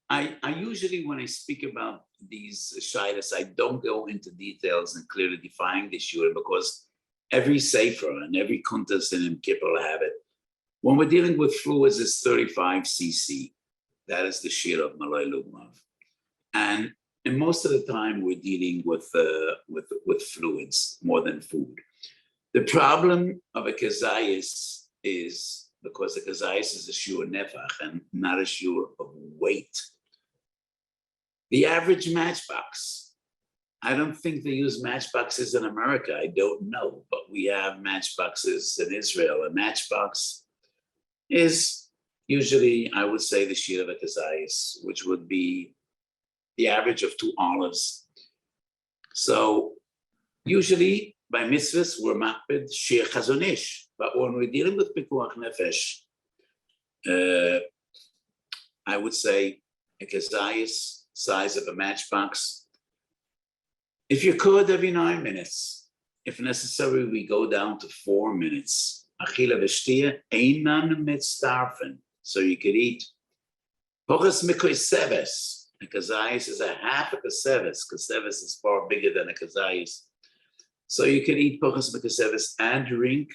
I usually, when I speak about these shilas, I don't go into details and clearly define the shiur, because every sefer and every contest in Yom Kippur will have it. When we're dealing with fluids, it's 35 cc. That is the shiur of Malay Lugmav. And most of the time, we're dealing with fluids more than food. The problem of a kazayis is because the kazayis is a shiur nefach and not a shiur of weight. The average matchbox, I don't think they use matchboxes in America. I don't know, but we have matchboxes in Israel. A matchbox is usually, I would say, the shiur of a kazayis, which would be the average of 2 olives. So usually by mitzvahs, we're makbid shir chazonish. But when we're dealing with pikuach nefesh, I would say a kazayis size of a matchbox. If you could, every 9 minutes. If necessary, we go down to 4 minutes. Achila v'shtia einan mitzdarfen. So you could eat pochas mikoseves. A kazayis is a half a kaseves. Kaseves is far bigger than a kazayis. So you can eat pochas mikoseves and drink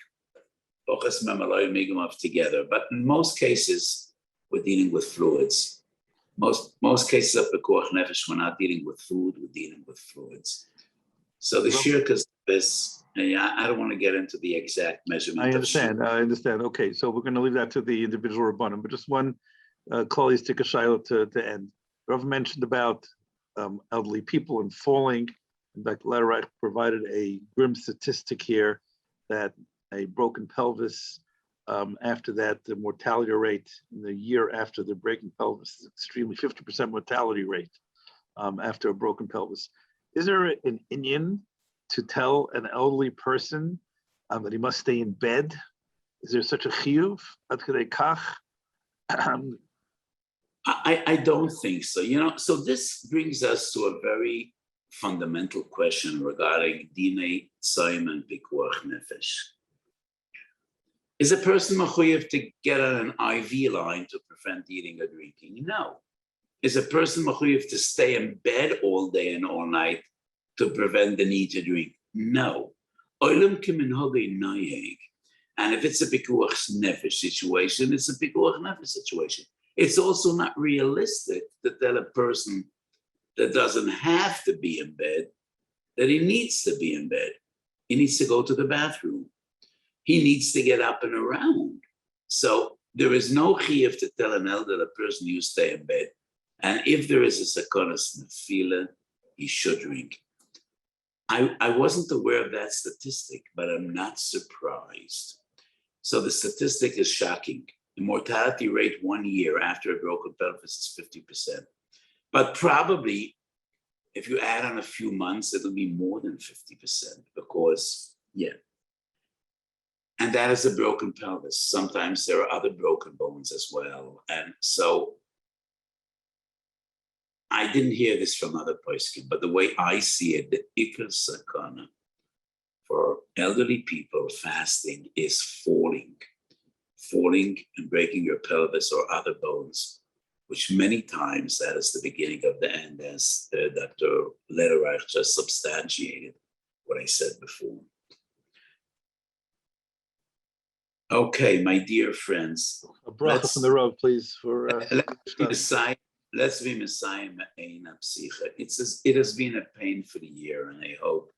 pochas memaloy migamav together. But in most cases, we're dealing with fluids. Most cases of pekuach nefesh, we're not dealing with food, we're dealing with fluids. So the shiur kaseves, I don't want to get into the exact measurement. I understand. Okay, so we're going to leave that to the individual rabbanim. But just one Klal Yisrael shayla to end. Rav mentioned about elderly people and falling. In fact, Letterite provided a grim statistic here that a broken pelvis, after that, the mortality rate in the year after the breaking pelvis is extremely 50% mortality rate after a broken pelvis. Is there an inyan to tell an elderly person that he must stay in bed? Is there such a chiyuv? I don't think so. So this brings us to a very fundamental question regarding dinei tzayim and pikuach nefesh. Is a person mechuyev to get on an IV line to prevent eating or drinking? No. Is a person mechuyev to stay in bed all day and all night to prevent the need to drink? No. Olam kiminhagei nayeg. And if it's a pikuach nefesh situation, it's a pikuach nefesh situation. It's also not realistic to tell a person that doesn't have to be in bed that he needs to be in bed. He needs to go to the bathroom. He needs to get up and around. So there is no chiyuv to tell an elderly person you stay in bed. And if there is a sakonas nefila, he should drink. I wasn't aware of that statistic, but I'm not surprised. So the statistic is shocking. The mortality rate 1 year after a broken pelvis is 50%. But probably, if you add on a few months, it'll be more than 50% because, And that is a broken pelvis. Sometimes there are other broken bones as well. And so I didn't hear this from other poskim, but the way I see it, the ikar sakana for elderly people fasting is falling and breaking your pelvis or other bones, which many times that is the beginning of the end, as Dr. Lederreich just substantiated what I said before. Okay, my dear friends. A bracha from the Rav, please. Let's decide let's be Messiah Me'ena Psicha. It has been a painful year, and I hope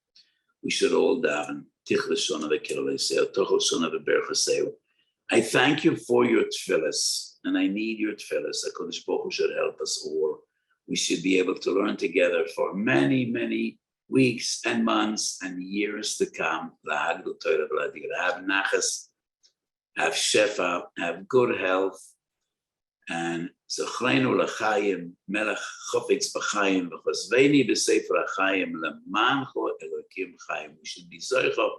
we should all daven. I thank you for your tefillas, and I need your tefillas. HaKadosh Baruch Hu should help us all. We should be able to learn together for many, many weeks and months and years to come. Have nachas, have shefa, have good health, and Zechreinu l'chaim, melech chofetz b'chaim, v'chosveini b'sefer ha'chaim, l'mancho elokim chaim. We should be zoicha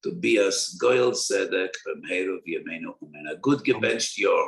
to be as goyel tzedek b'meiru v'yameinu umen. A good gebencht yor.